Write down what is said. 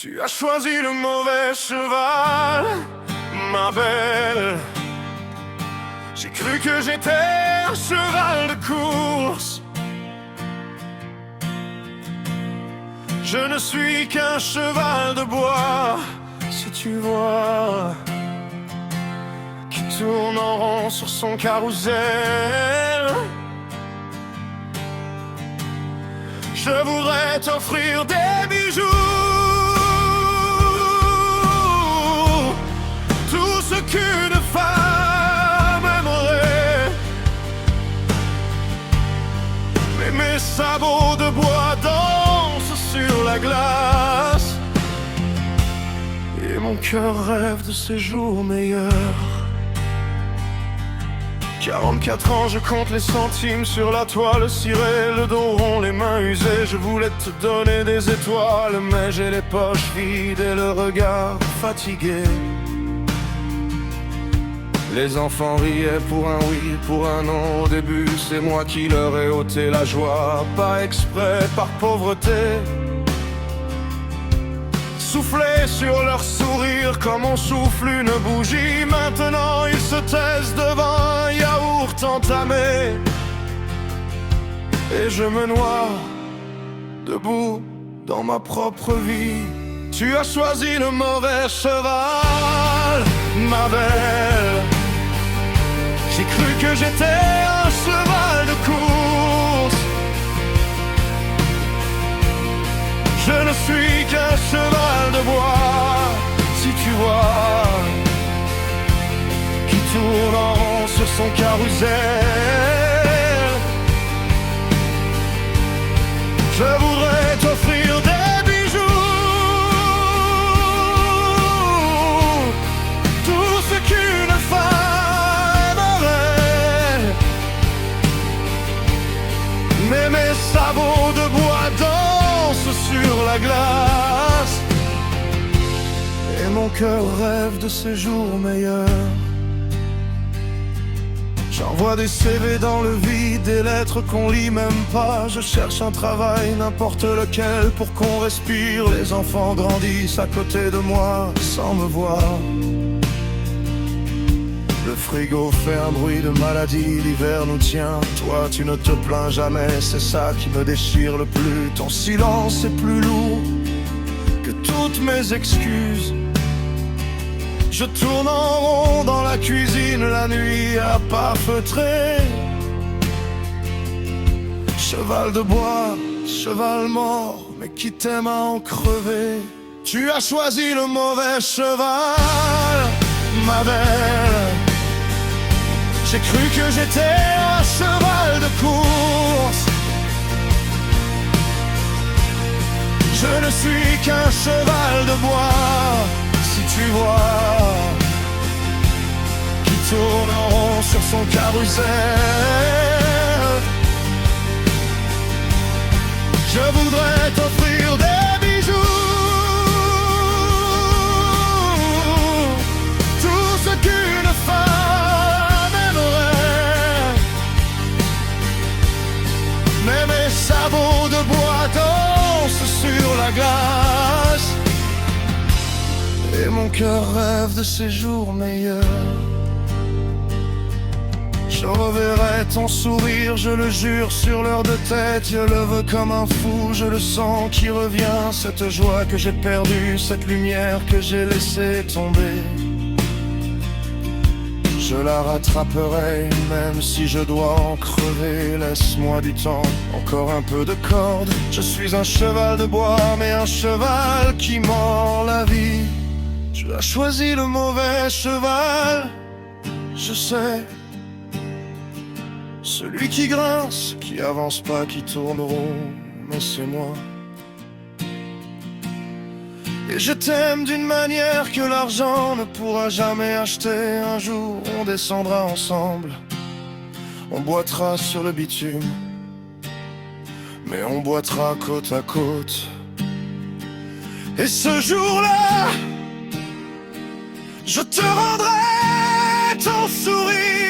Tu as choisi le mauvais cheval, ma belle. J'ai cru que j'étais un cheval de course. Je ne suis qu'un cheval de bois, si tu vois, qui tourne en rond sur son carrousel. Je voudrais t'offrir des bijoux, tout ce qu'une femme aimerait. Mais mes sabots de bois dansent sur la glace, et mon cœur rêve de ces jours meilleurs. 44 ans, je compte les centimes sur la toile cirée, le dos rond, les mains usées. Je voulais te donner des étoiles, mais j'ai les poches vides et le regard fatigué. Les enfants riaient pour un oui, pour un non. Au début, c'est moi qui leur ai ôté la joie, pas exprès, par pauvreté. Souffler sur leur sourire comme on souffle une bougie. Maintenant ils se taisent devant un yaourt entamé, et je me noie debout dans ma propre vie. Tu as choisi le mauvais cheval, ma belle. J'ai cru que j'étais un cheval de course. Je ne suis qu'un cheval de bois, si tu vois, qui tourne en rond sur son carrousel. Je voudrais t'offrir des bijoux, tout ce qu'une femme aimerait. Mais mes sabots de bois dansent sur la glace, et mon cœur rêve de ces jours meilleurs. J'envoie des CV dans le vide, des lettres qu'on lit même pas. Je cherche un travail, n'importe lequel, pour qu'on respire. Les enfants grandissent à côté de moi, sans me voir. Le frigo fait un bruit de maladie, l'hiver nous tient. Toi tu ne te plains jamais, c'est ça qui me déchire le plus. Ton silence est plus lourd que toutes mes excuses. Je tourne en rond dans la cuisine la nuit à pas feutrer. Cheval de bois, cheval mort, mais qui t'aime à en crever. Tu as choisi le mauvais cheval, ma belle. J'ai cru que j'étais un cheval de course. Je ne suis qu'un cheval de bois, si tu vois, qui tourne en rond sur son carrousel. Je voudrais t'offrir des bijoux, tout ce qu'une femme aimerait. Mais mes sabots de bois dansent sur la glace, et mon cœur rêve de ces jours meilleurs. Je reverrai ton sourire, je le jure, sur l'heure de tête. Je le veux comme un fou, je le sens qui revient. Cette joie que j'ai perdue, cette lumière que j'ai laissée tomber, je la rattraperai, même si je dois en crever. Laisse-moi du temps, encore un peu de corde. Je suis un cheval de bois, mais un cheval qui mord la vie. Tu as choisi le mauvais cheval, je sais. Celui qui grince, qui avance pas, qui tourne rond, mais c'est moi. Et je t'aime d'une manière que l'argent ne pourra jamais acheter. Un jour on descendra ensemble, on boitera sur le bitume, mais on boitera côte à côte. Et ce jour-là, je te rendrai ton sourire.